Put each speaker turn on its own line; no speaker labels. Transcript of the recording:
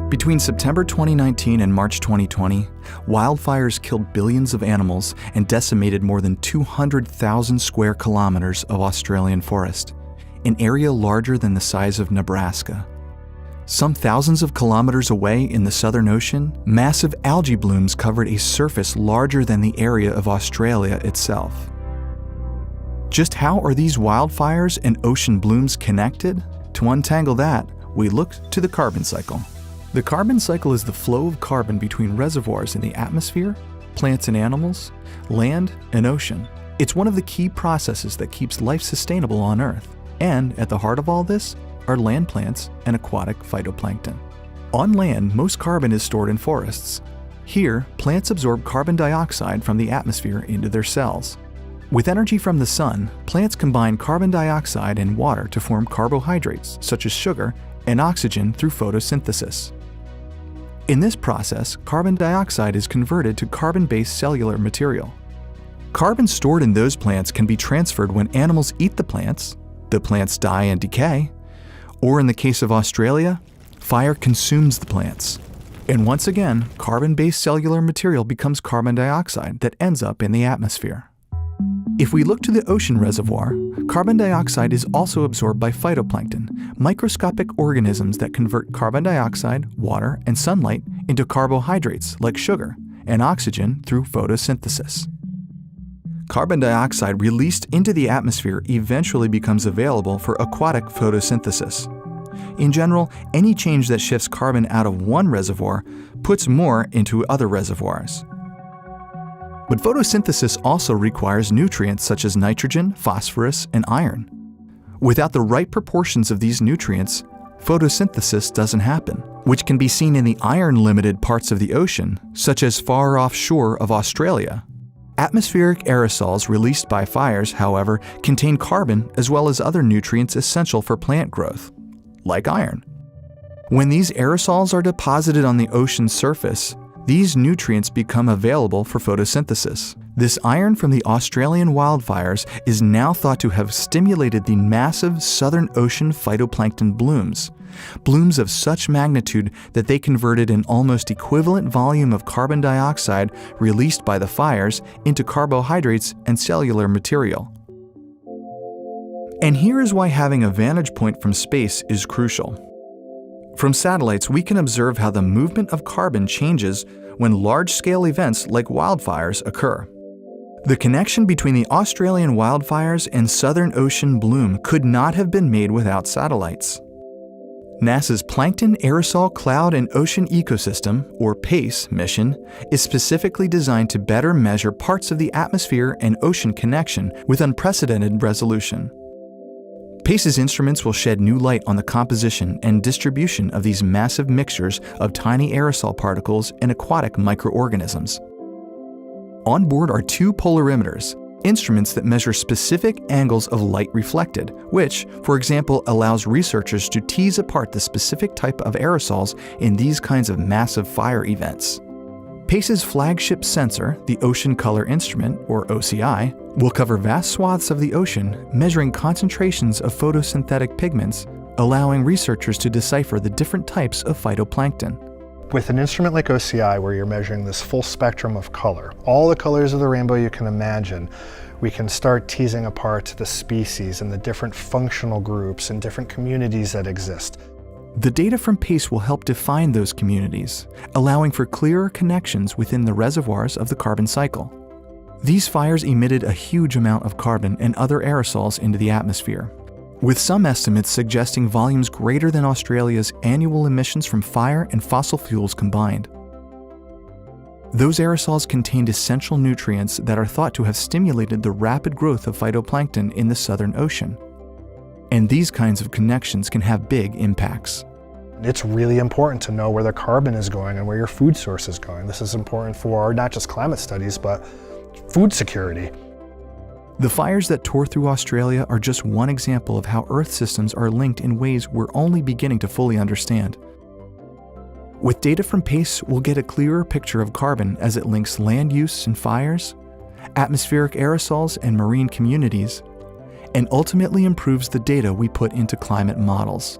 Between September 2019 and March 2020, wildfires killed billions of animals and decimated more than 200,000 square kilometers of Australian forest, an area larger than the size of Nebraska. Some thousands of kilometers away in the Southern Ocean, massive algae blooms covered a surface larger than the area of Australia itself. Just how are these wildfires and ocean blooms connected? To untangle that, we look to the carbon cycle. The carbon cycle is the flow of carbon between reservoirs in the atmosphere, plants and animals, land and ocean. It's one of the key processes that keeps life sustainable on Earth. And at the heart of all this are land plants and aquatic phytoplankton. On land, most carbon is stored in forests. Here, plants absorb carbon dioxide from the atmosphere into their cells. With energy from the sun, plants combine carbon dioxide and water to form carbohydrates, such as sugar, and oxygen through photosynthesis. In this process, carbon dioxide is converted to carbon-based cellular material. Carbon stored in those plants can be transferred when animals eat the plants die and decay, or in the case of Australia, fire consumes the plants. And once again, carbon-based cellular material becomes carbon dioxide that ends up in the atmosphere. If we look to the ocean reservoir, carbon dioxide is also absorbed by phytoplankton, microscopic organisms that convert carbon dioxide, water, and sunlight into carbohydrates like sugar and oxygen through photosynthesis. Carbon dioxide released into the atmosphere eventually becomes available for aquatic photosynthesis. In general, any change that shifts carbon out of one reservoir puts more into other reservoirs. But photosynthesis also requires nutrients such as nitrogen, phosphorus, and iron. Without the right proportions of these nutrients, photosynthesis doesn't happen, which can be seen in the iron-limited parts of the ocean, such as far offshore of Australia. Atmospheric aerosols released by fires, however, contain carbon as well as other nutrients essential for plant growth, like iron. When these aerosols are deposited on the ocean's surface, these nutrients become available for photosynthesis. This iron from the Australian wildfires is now thought to have stimulated the massive Southern Ocean phytoplankton blooms. Blooms of such magnitude that they converted an almost equivalent volume of carbon dioxide released by the fires into carbohydrates and cellular material. And here is why having a vantage point from space is crucial. From satellites, we can observe how the movement of carbon changes when large-scale events like wildfires occur. The connection between the Australian wildfires and Southern Ocean bloom could not have been made without satellites. NASA's Plankton Aerosol Cloud and Ocean Ecosystem, or PACE, mission is specifically designed to better measure parts of the atmosphere and ocean connection with unprecedented resolution. PACE's instruments will shed new light on the composition and distribution of these massive mixtures of tiny aerosol particles and aquatic microorganisms. On board are two polarimeters, instruments that measure specific angles of light reflected, which, for example, allows researchers to tease apart the specific type of aerosols in these kinds of massive fire events. PACE's flagship sensor, the Ocean Color Instrument, or OCI, will cover vast swaths of the ocean, measuring concentrations of photosynthetic pigments, allowing researchers to decipher the different types of phytoplankton.
With an instrument like OCI, where you're measuring this full spectrum of color, all the colors of the rainbow you can imagine, we can start teasing apart the species and the different functional groups and different communities that exist.
The data from PACE will help define those communities, allowing for clearer connections within the reservoirs of the carbon cycle. These fires emitted a huge amount of carbon and other aerosols into the atmosphere, with some estimates suggesting volumes greater than Australia's annual emissions from fire and fossil fuels combined. Those aerosols contained essential nutrients that are thought to have stimulated the rapid growth of phytoplankton in the Southern Ocean. And these kinds of connections can have big impacts.
It's really important to know where the carbon is going and where your food source is going. This is important for not just climate studies, but food security.
The fires that tore through Australia are just one example of how Earth systems are linked in ways we're only beginning to fully understand. With data from PACE, we'll get a clearer picture of carbon as it links land use and fires, atmospheric aerosols and marine communities, and ultimately improves the data we put into climate models.